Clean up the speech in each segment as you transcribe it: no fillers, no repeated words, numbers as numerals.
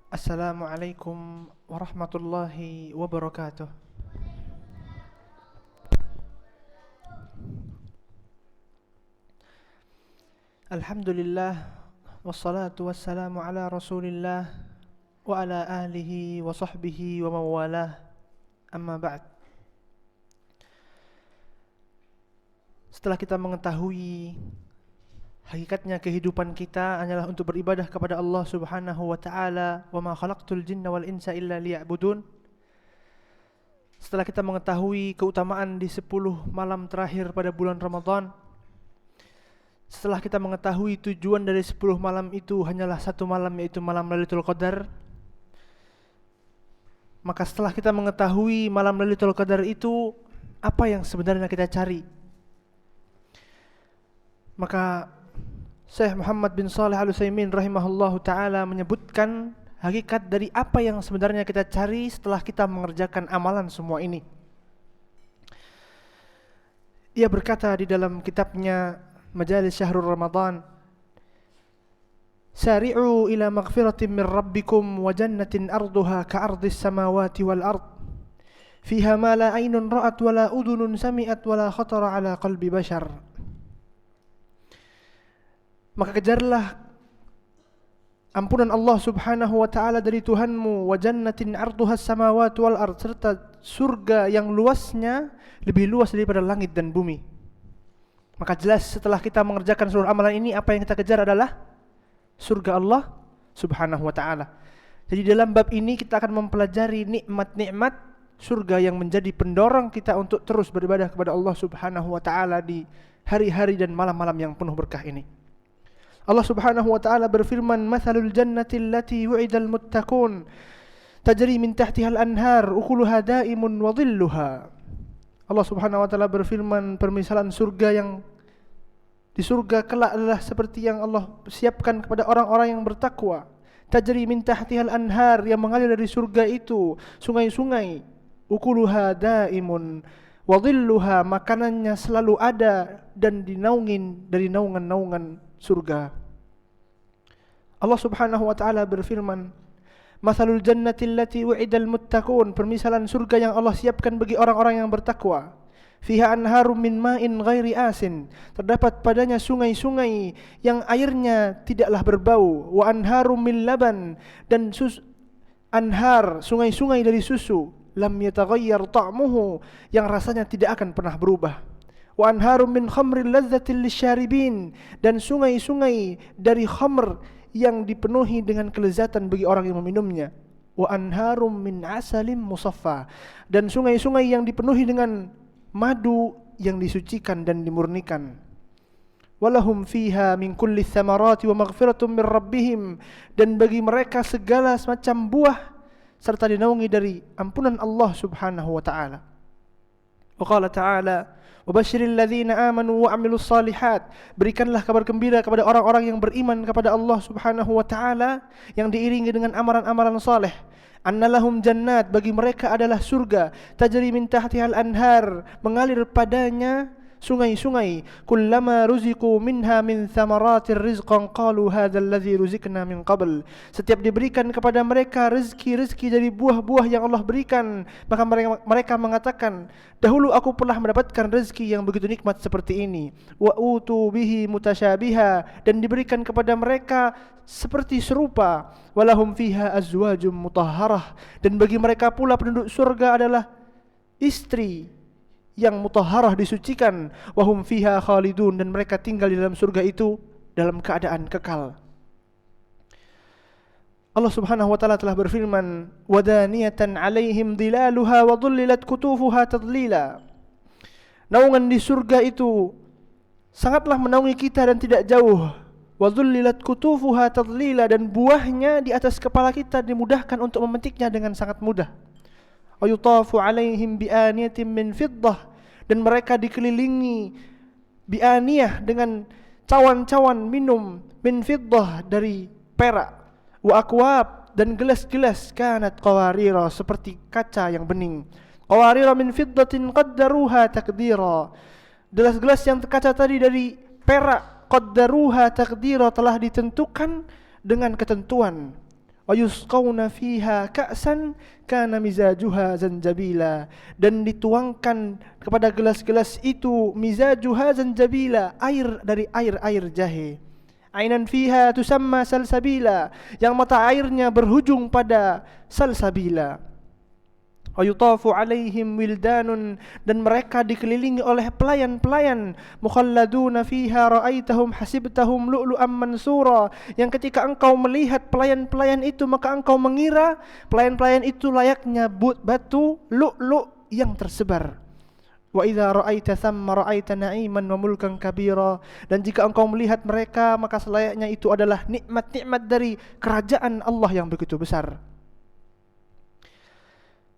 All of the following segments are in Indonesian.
Assalamualaikum warahmatullahi wabarakatuh. Alhamdulillah wassalatu wassalamu ala Rasulillah wa ala alihi wa sahbihi wa mawalah. Amma ba'd. Setelah kita mengetahui hakikatnya kehidupan kita adalah untuk beribadah kepada Allah Subhanahu wa taala, wa ma khalaqtul jinna wal insa illa liya'budun. Setelah kita mengetahui keutamaan di 10 malam terakhir pada bulan Ramadan, setelah kita mengetahui tujuan dari 10 malam itu hanyalah satu malam, yaitu malam Lailatul Qadar, maka setelah kita mengetahui malam Lailatul Qadar itu apa yang sebenarnya kita cari, maka Syekh Muhammad bin Shalih Al-Utsaimin rahimahullahu taala menyebutkan hakikat dari apa yang sebenarnya kita cari setelah kita mengerjakan amalan semua ini. Ia berkata di dalam kitabnya Majalis Syahrul Ramadan, "Sari'u ila maghfiratin min rabbikum wa jannatin arduha ka'ardis samawati wal ard, fiha ma la 'ainun ra'at wa la udhunun sami'at wa la khatara 'ala qalbi bashar." Maka kejarlah ampunan Allah Subhanahu wa taala dari Tuhanmu, wa jannatin arduhas samawati wal ard, serta surga yang luasnya lebih luas daripada langit dan bumi. Maka jelas setelah kita mengerjakan seluruh amalan ini, apa yang kita kejar adalah surga Allah Subhanahu wa taala. Jadi dalam bab ini kita akan mempelajari nikmat-nikmat surga yang menjadi pendorong kita untuk terus beribadah kepada Allah Subhanahu wa taala di hari-hari dan malam-malam yang penuh berkah ini. Allah Subhanahu wa taala berfirman, "Matsalul jannati allati wu'idal muttaqun tajri min tahtihal anhar ukuluha da'imun wa dhilluha." Allah Subhanahu wa taala berfirman, permisalan surga yang di surga kelak adalah seperti yang Allah siapkan kepada orang-orang yang bertakwa. Tajri min tahtihal anhar, yang mengalir dari surga itu sungai-sungai. Ukuluha da'imun wa dhilluha, makanannya selalu ada dan dinaungin dari naungan-naungan surga. Allah Subhanahu wa taala berfirman, "Matsalul jannati allati wu'idal muttaqun", permisalan surga yang Allah siapkan bagi orang-orang yang bertakwa. Fiha anharum min ma'in ghairi asin, terdapat padanya sungai-sungai yang airnya tidaklah berbau. Wa anharum min laban, dan anhar, sungai-sungai dari susu. Lam yataghayyar ta'muhu, yang rasanya tidak akan pernah berubah. Wa anharum min khamrin ladzatil lisyaribin, dan sungai-sungai dari khamr yang dipenuhi dengan kelezatan bagi orang yang meminumnya. Wa anharum min asalim musaffa, dan sungai-sungai yang dipenuhi dengan madu yang disucikan dan dimurnikan. Walahum fiha min kulli thamarati wa maghfiratun min rabbihim, dan bagi mereka segala semacam buah serta dinaungi dari ampunan Allah Subhanahu wa taala. Wa qala ta'ala, "Wabashiril ladzina amanu wa 'amilus shalihat", berikanlah kabar gembira kepada orang-orang yang beriman kepada Allah Subhanahu wa taala yang diiringi dengan amalan-amalan saleh. Annalahum jannat, bagi mereka adalah surga, tajri min tahtihal anhar, mengalir padanya sungai-sungai. Kullama ruziqu minha min thamaratir rizqan qalu hadzal ladzi ruzikna min qabl, setiap diberikan kepada mereka rezeki-rezeki dari buah-buah yang Allah berikan, maka mereka mengatakan, dahulu aku pernah mendapatkan rezeki yang begitu nikmat seperti ini. Wa utu bihi mutasyabiha, dan diberikan kepada mereka seperti serupa. Walahum fiha azwajum mutahharah, dan bagi mereka pula penduduk surga adalah istri yang mutahharah, disucikan. Wahum fiha khalidun, dan mereka tinggal di dalam surga itu dalam keadaan kekal. Allah Subhanahu wa taala telah berfirman, "Wadaniyatan 'alaihim dhilaluha wa dhullilat kutufuha tadlila." Naungan di surga itu sangatlah menaungi kita dan tidak jauh. Wa dhullilat kutufuha tadlila, dan buahnya di atas kepala kita dimudahkan untuk memetiknya dengan sangat mudah. Wa yutafu 'alaihim bi'aniyatin min fiddah, dan mereka dikelilingi bi'aniyah dengan cawan-cawan minum min fiddah dari perak. Wa akwab, dan gelas-gelas kanat qawarira, seperti kaca yang bening. Qawarira min fiddatin qaddaruha taqdira, gelas-gelas yang kaca tadi dari perak, qaddaruha taqdira, telah ditentukan dengan ketentuan. wa yusqawna fiha ka'san kana mizajuha zanjabila, dan dituangkan kepada gelas-gelas itu mizajuha zanjabila, air dari air jahe. Ainan fiha tusamma salsabila, yang mata airnya berhujung pada salsabila. Wa yutafu alaihim wildanun, dan mereka dikelilingi oleh pelayan-pelayan. Mukhalladuna fiha ra'aitahum hasibtahum lu'lu'an mansura, yang ketika engkau melihat pelayan-pelayan itu maka engkau mengira pelayan-pelayan itu layaknya batu lu'lu' yang tersebar. Wa idza ra'aita thamma ra'aita na'iman wa mulkan kabira, dan jika engkau melihat mereka maka selayaknya itu adalah nikmat-nikmat dari kerajaan Allah yang begitu besar.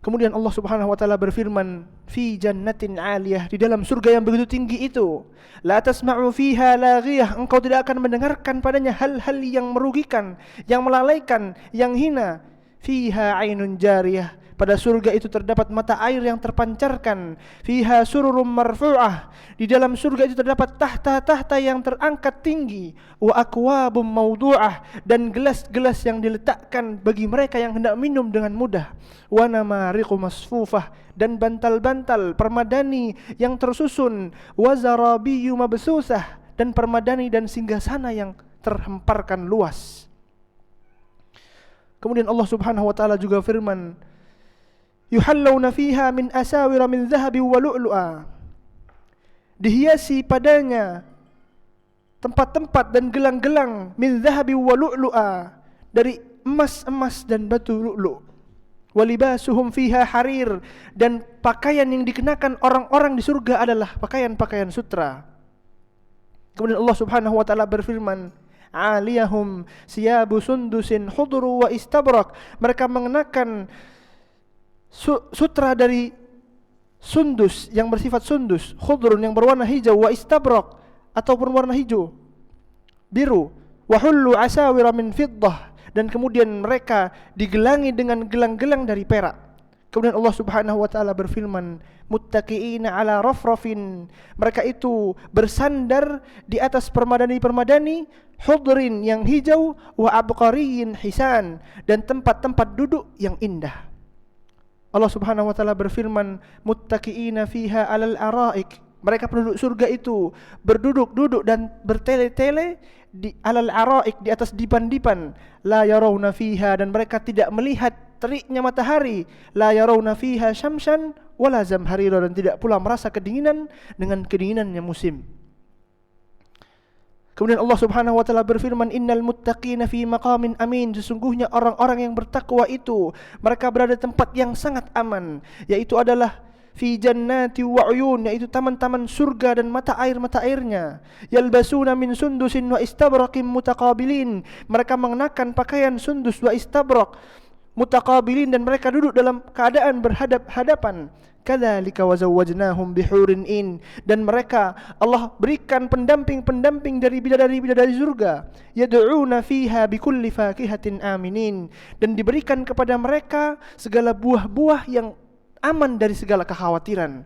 Kemudian Allah Subhanahu wa taala berfirman, fi jannatin 'aliyah, di dalam surga yang begitu tinggi itu, la tasma'u fiha laghiyah, engkau tidak akan mendengarkan padanya hal-hal yang merugikan, yang melalaikan, yang hina. Fiha 'ainun jariyah, pada surga itu terdapat mata air yang terpancarkan. Fiha sururum marfu'ah, di dalam surga itu terdapat tahta-tahta yang terangkat tinggi. Wa akwabum mawdu'ah, dan gelas-gelas yang diletakkan bagi mereka yang hendak minum dengan mudah. Wa namariqu masfufah, dan bantal-bantal permadani yang tersusun. Wa zarabiyyu mabsusah, dan permadani dan singgasana yang terhemparkan luas. Kemudian Allah Subhanahu wa taala juga firman, yuhallawna fiha min asawira min dhahabin wa lu'lu'a, dihiasi padanya tempat-tempat dan gelang-gelang min dhahabin wa lu'lu'a, dari emas-emas dan batu lu'lu'. Wa libasuhum fiha harir, dan pakaian yang dikenakan orang-orang di surga adalah pakaian-pakaian sutra. Kemudian Allah Subhanahu wa taala berfirman, aliyahum siyabu sundusin khudru wa istabrak, mereka mengenakan sutra dari sundus yang bersifat sundus, khudrun yang berwarna hijau, wa istabrak ataupun warna hijau biru, wa hullu asawira min fiddah, dan kemudian mereka digelangi dengan gelang-gelang dari perak. Kemudian Allah Subhanahu wa taala berfirman, muttaqiina ala rafrafin, mereka itu bersandar di atas permadani-permadani, hudrin yang hijau, wa abqariyin hisan, dan tempat-tempat duduk yang indah. Allah Subhanahu wa taala berfirman, muttaqiina fiha 'alal araik, mereka penduduk surga itu berduduk-duduk dan bertele-tele di 'alal araik, di atas dipan-dipan. La yarawna fiha, dan mereka tidak melihat teriknya matahari. La yarawna fiha syamsan wala zamharira, dan tidak pula merasa kedinginan dengan kedinginannya musim. Kemudian Allah Subhanahu wa taala berfirman, innal muttaqina fi maqamin amin, sesungguhnya orang-orang yang bertakwa itu mereka berada di tempat yang sangat aman, yaitu adalah fi jannati wa uyun, yaitu taman-taman surga dan mata airnya. Yalbasuna min sundusin wa istabraqin mutaqabilin, mereka mengenakan pakaian sundus wa istabrak mutaqabilin, dan mereka duduk dalam keadaan berhadap-hadapan. Kadzalika wa zawwajnahum bihurin in, dan mereka Allah berikan pendamping-pendamping dari bidadari-bidadari surga. Yad'una fiha bikulli fakihatin aminin, dan diberikan kepada mereka segala buah-buah yang aman dari segala kekhawatiran.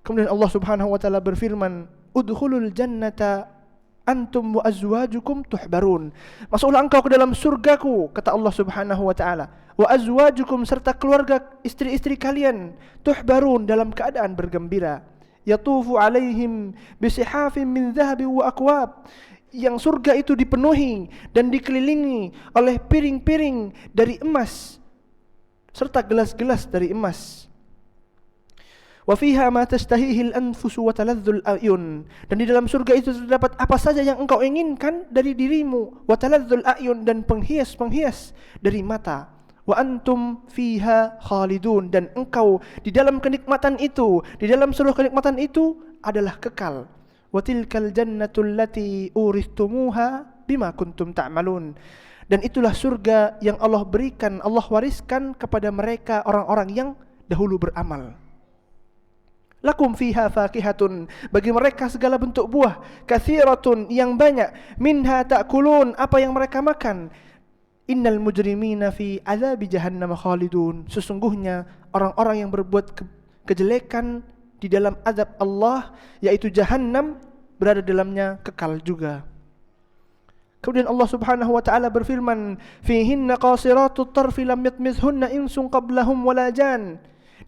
Kemudian Allah Subhanahu wa taala berfirman, udkhulul jannata antum wa azwajukum tuhbarun, masuklah engkau ke dalam surgaku, kata Allah Subhanahu wa taala, wa azwajukum, serta keluarga istri-istri kalian, tuhbarun, dalam keadaan bergembira. Yatufu alaihim bisihafin min dhahabin wa akwab, yang surga itu dipenuhi dan dikelilingi oleh piring-piring dari emas serta gelas-gelas dari emas. Wa fiha ma tashtahihi al-anfusu wa taladzul a'yun, dan di dalam surga itu terdapat apa saja yang engkau inginkan dari dirimu, wa taladzul a'yun, dan penghias-penghias dari mata. Wa antum fiha khalidun, dan engkau di dalam kenikmatan itu, di dalam seluruh kenikmatan itu adalah kekal. Wa tilkal jannatul lati uristumuha bima kuntum ta'malun, dan itulah surga yang Allah berikan, Allah wariskan kepada mereka orang-orang yang dahulu beramal. Lakum fiha fakihatun, bagi mereka segala bentuk buah, katsiratun, yang banyak, minha ta'kulun, apa yang mereka makan. Innal mujrimina fi adzabi jahannam khalidun, sesungguhnya orang-orang yang berbuat kejelekan di dalam azab Allah, yaitu Jahannam, berada dalamnya kekal juga. Kemudian Allah Subhanahu wa taala berfirman, "Fihinna qasiratut tarfi lam yatmithunna insun qablahum wala jan."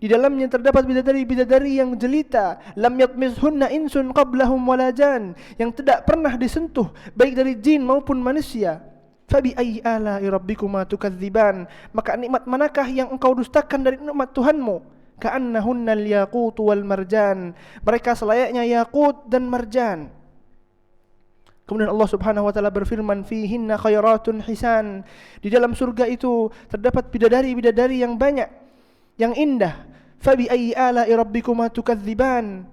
Di dalamnya terdapat bidadari-bidadari yang jelita, lam yatmithunna insun qablahum wala jan, yang tidak pernah disentuh baik dari jin maupun manusia. Fabi ayyi ala'i rabbikuma tukadziban, maka nikmat manakah yang engkau dustakan dari nikmat Tuhanmu? Ka'annahunnal yaqut wal marjan, mereka selayaknya yaqut dan marjan. Kemudian Allah Subhanahu wa taala berfirman, "Fihinna khairatun hisan." Di dalam surga itu terdapat bidadari-bidadari yang banyak, yang indah. Fabi ayyi ala'i rabbikuma tukadziban,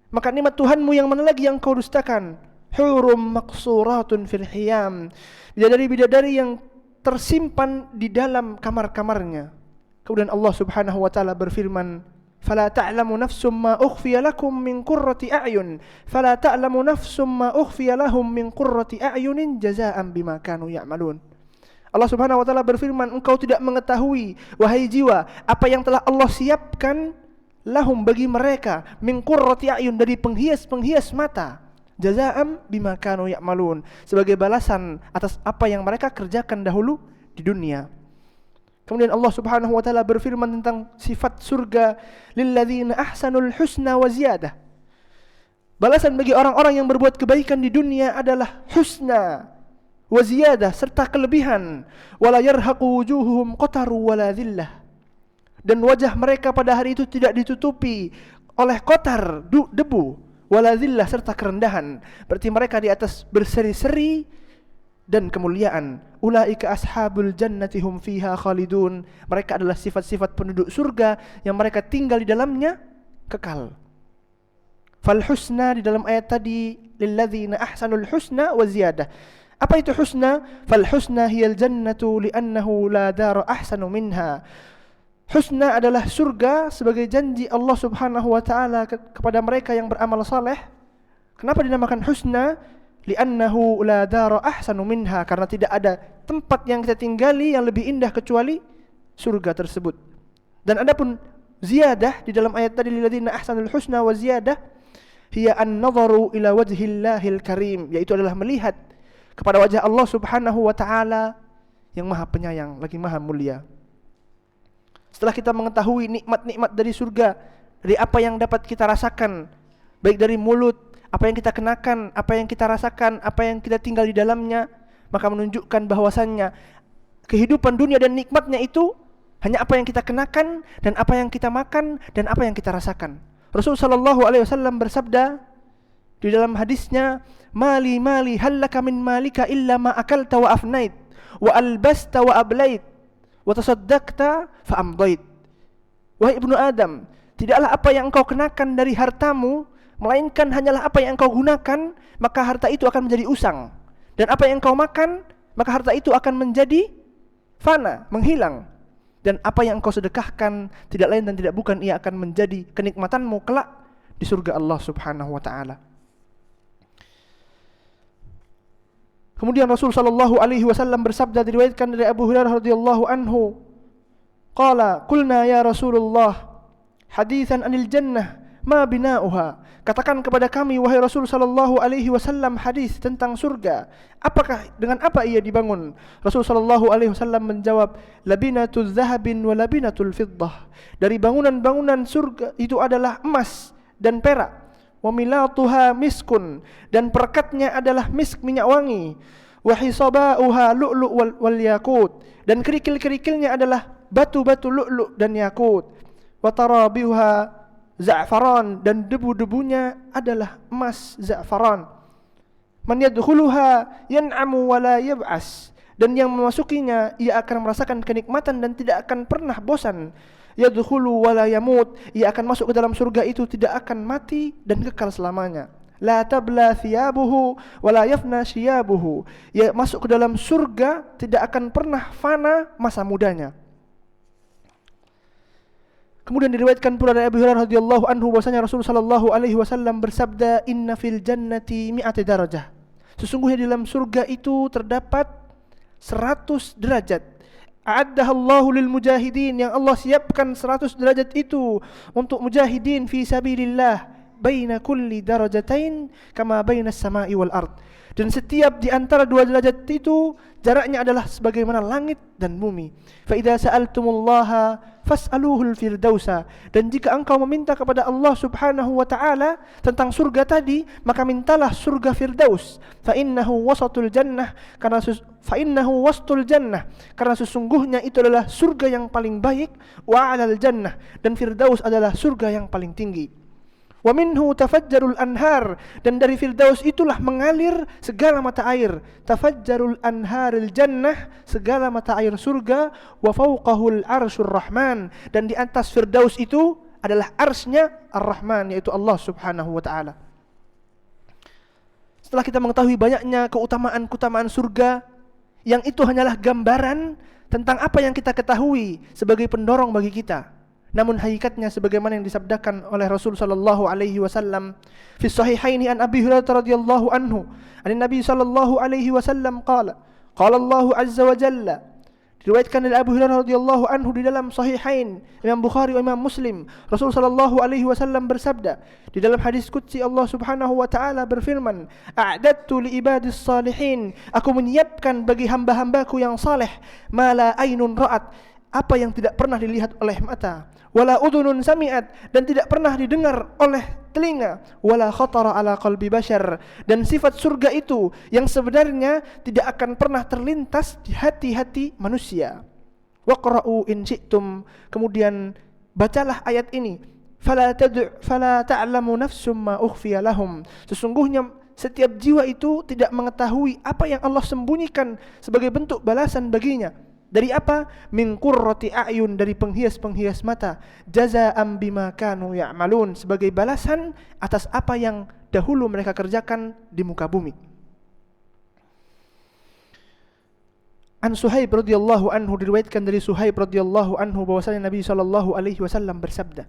maka nikmat Tuhanmu yang mana lagi yang kau dustakan? Hurum maqsuratun fil hiyam, bidadari-bidadari yang tersimpan di dalam kamar-kamarnya. Kemudian Allah Subhanahu wa taala berfirman, "Fala ta'lamu nafsum ma ukhfiya lakum min qurrati a'yun, fala ta'lamu nafsum ma ukhfiya lahum min qurrati a'yunin jazaa'an bima kanu ya'malun." Allah Subhanahu wa taala berfirman, engkau tidak mengetahui wahai jiwa apa yang telah Allah siapkan lahum bagi mereka min qurrati a'yun, dari penghias-penghias mata, jazaa'an bima kanu ya'malun, sebagai balasan atas apa yang mereka kerjakan dahulu di dunia. Kemudian Allah Subhanahu wa taala berfirman tentang sifat surga, lilladzina ahsanul husna wa ziyadah. Balasan bagi orang-orang yang berbuat kebaikan di dunia adalah husna wa ziyadah, serta kelebihan. Wala yarhaqu wujuhuhum qataru wala dhillah, dan wajah mereka pada hari itu tidak ditutupi oleh qatar, debu, wala dhillah, serta kerendahan. Berarti mereka di atas berseri-seri dan kemuliaan. Ulaika ashabul jannati hum fiha khalidun, mereka adalah sifat-sifat penduduk surga yang mereka tinggal di dalamnya kekal. Fal husna di dalam ayat tadi, lilladzina ahsanul husna wa ziyadah. Apa itu husna? Fal husna hiyal jannatu li'annahu la dara ahsanu minha. Husna adalah surga sebagai janji Allah Subhanahu wa taala kepada mereka yang beramal saleh. Kenapa dinamakan husna? Li'annahu la dara ahsanu minha, karena tidak ada tempat yang kita tinggali yang lebih indah kecuali surga tersebut. Dan adapun ziyadah di dalam ayat tadi, lilladzina ahsanul husna wa ziyadah, hiya an-nadharu ila wajhillahil karim, yaitu adalah melihat kepada wajah Allah Subhanahu wa taala yang Maha Penyayang lagi Maha Mulia. Setelah kita mengetahui nikmat-nikmat dari surga, dari apa yang dapat kita rasakan, baik dari mulut, apa yang kita kenakan, apa yang kita rasakan, apa yang kita tinggal di dalamnya, maka menunjukkan bahwasannya kehidupan dunia dan nikmatnya itu hanya apa yang kita kenakan dan apa yang kita makan dan apa yang kita rasakan. Rasul sallallahu alaihi wasallam bersabda di dalam hadisnya, "Mali hallaka min malika illa ma akalta wa afnait wa albasta wa ablait wa tasaddaqta fa amdait." Wahai ibnu Adam, tidaklah apa yang engkau kenakan dari hartamu, melainkan hanyalah apa yang engkau gunakan, maka harta itu akan menjadi usang. Dan apa yang engkau makan, maka harta itu akan menjadi fana, menghilang. Dan apa yang engkau sedekahkan, tidak lain dan tidak bukan ia akan menjadi kenikmatanmu kelak di surga Allah Subhanahu wa taala. Kemudian Rasul sallallahu alaihi wasallam bersabda, diriwayatkan dari Abu Hurairah radhiyallahu anhu, qala qulna ya Rasulullah haditsan anil jannah ma bina'uha. Katakan kepada kami wahai Rasul sallallahu alaihi wasallam hadis tentang surga, apakah dengan apa ia dibangun? Rasul sallallahu alaihi wasallam menjawab, labinatul zahabin wa labinatul fiddah. Dari bangunan-bangunan surga itu adalah emas dan perak. Wa milatuha miskun, dan perekatnya adalah misk, minyak wangi. Wa hisabauha lu'lu' wal yakut, dan kerikil-kerikilnya adalah batu-batu lu'lu' dan yakut. Wa tarabiha za'faran, dan debu-debunya adalah emas za'faran. Man yadkhuluha yan'amu wa la yab'as, dan yang memasukinya ia akan merasakan kenikmatan dan tidak akan pernah bosan. Yadkhulu wa la yamut, ia akan masuk ke dalam surga itu tidak akan mati dan kekal selamanya. La tabla thiyabuhu wa la yafna shiyabuhu, ia masuk ke dalam surga tidak akan pernah fana masa mudanya. Kemudian diriwayatkan pula dari Abu Hurairah radhiyallahu anhu bahwasanya Rasul sallallahu alaihi wasallam bersabda, inna fil jannati mi'ati darajah, sesungguhnya di dalam surga itu terdapat 100 derajat. A'addahallahu lil mujahidin, yang Allah siapkan 100 derajat itu untuk mujahidin fi sabilillah, baina kulli darajatain kama baina as-sama'i wal ard. Dan setiap di antara dua derajat itu jaraknya adalah sebagaimana langit dan bumi. Fa idza sa'altumullaha fas'aluhul firdausa. Dan jika engkau meminta kepada Allah Subhanahu wa taala tentang surga tadi, maka mintalah surga Firdaus. Fa innahu wasatul jannah, karena sesungguhnya itu adalah surga yang paling baik, wa 'alal jannah, dan Firdaus adalah surga yang paling tinggi. Wa minhu tafajjarul anhar, dan dari Firdaus itulah mengalir segala mata air. Tafajjarul anharil jannah, segala mata air surga. Wa fawqahul arsyur rahman, dan di atas Firdaus itu adalah arsy-Nya Ar-Rahman, yaitu Allah Subhanahu wa taala. Setelah kita mengetahui banyaknya keutamaan surga, yang itu hanyalah gambaran tentang apa yang kita ketahui sebagai pendorong bagi kita. Namun hakikatnya sebagaimana yang disabdakan oleh Rasul sallallahu alaihi wasallam fi sahihaini an Abi Hurairah radhiyallahu anhu, an Nabi sallallahu alaihi wasallam qala Allah azza wa jalla, diriwayatkan dari Abu Hurairah radhiyallahu anhu di dalam sahihain Imam Bukhari dan Imam Muslim. Rasul sallallahu alaihi wasallam bersabda di dalam hadis qudsi, Allah Subhanahu wa taala berfirman, a'dadtu li ibadis salihin, aku menyiapkan bagi hamba-hambaku yang saleh, ma la ainun ra'at, apa yang tidak pernah dilihat oleh mata, wala udhunun sami'at, dan tidak pernah didengar oleh telinga, wala khatara ala qalbi bashar, dan sifat surga itu yang sebenarnya tidak akan pernah terlintas di hati-hati manusia. Waqra'u in syi'tum, kemudian bacalah ayat ini, fala ta'lamu nafsum ma ukhfiya lahum, sesungguhnya setiap jiwa itu tidak mengetahui apa yang Allah sembunyikan sebagai bentuk balasan baginya. Dari apa? Min qurrati a'yun, dari penghias-penghias mata. Jazaa'an bima kanu ya'malun, sebagai balasan atas apa yang dahulu mereka kerjakan di muka bumi. An Suhaib radhiyallahu anhu, diriwayatkan dari Suhaib radhiyallahu anhu bahwasanya Nabi sallallahu alaihi wasallam bersabda,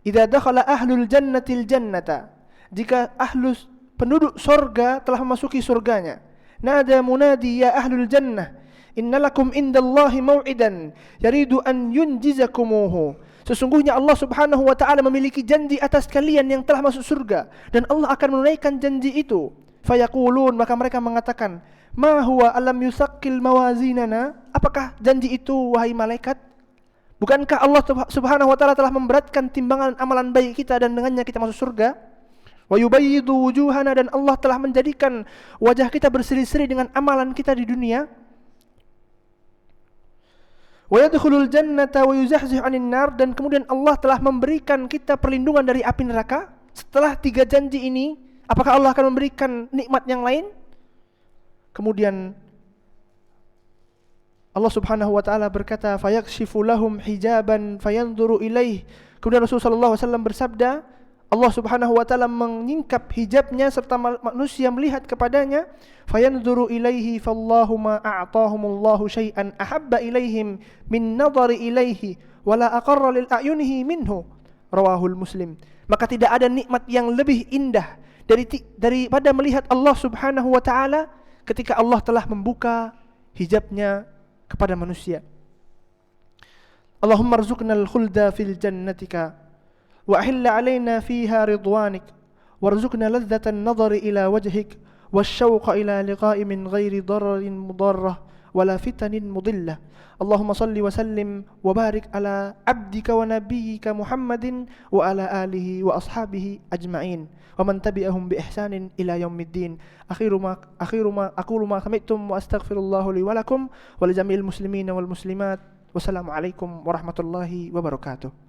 "Idza dakhala ahlul jannatil jannata", jika penduduk surga telah memasuki surganya, nada munadi ya ahlul jannah, innalakum indallahi mau'idan yaridu an yunjizakumuhu, sesungguhnya Allah Subhanahu wa taala memiliki janji atas kalian yang telah masuk surga, dan Allah akan menunaikan janji itu. Fayaqulun, maka mereka mengatakan, ma huwa alam yusaqqil mawazinana, apakah janji itu wahai malaikat? Bukankah Allah Subhanahu wa taala telah memberatkan timbangan amalan baik kita dan dengannya kita masuk surga? Wa yubayyidu wujuhana, dan Allah telah menjadikan wajah kita berseri-seri dengan amalan kita di dunia. Wa yadkhulul jannata wa yuzahzihu 'anil nar, dan kemudian Allah telah memberikan kita perlindungan dari api neraka. Setelah 3 janji ini, apakah Allah akan memberikan nikmat yang lain? Kemudian Allah Subhanahu wa taala berkata, fayakshifu lahum hijaban fayanzuru ilaih. Kemudian Rasulullah sallallahu alaihi wasallam bersabda, Allah Subhanahu wa taala menyingkap hijabnya serta manusia melihat kepadanya, fayanzuru ilaihi fallahu ma a'tahumullahu syai'an ahabba ilaihim min nadhari ilaihi wala aqarra lil a'yunihi minhu, rawahul Muslim. Maka tidak ada nikmat yang lebih indah daripada melihat Allah Subhanahu wa taala ketika Allah telah membuka hijabnya kepada manusia. Allahumma rzuqnal khulda fil jannatika wa ahilla alaina fiha ridwanik warzuqna ladzatan nadhari ila wajhik wasyauqa ila liqa'i min ghairi dararin mudarrah wala fitanin mudillah. Allahumma salli wa sallim wa barik ala abdika wa nabiyyika Muhammadin wa ala alihi wa ashabihi ajma'in wa man tabi'ahum bi ihsanin ila yaumiddin. Akhiru ma aqulu ma sami'tum wa astaghfirullahu li wa lakum wa li jami'il muslimina wal muslimat. Wassalamu alaikum warahmatullahi wabarakatuh.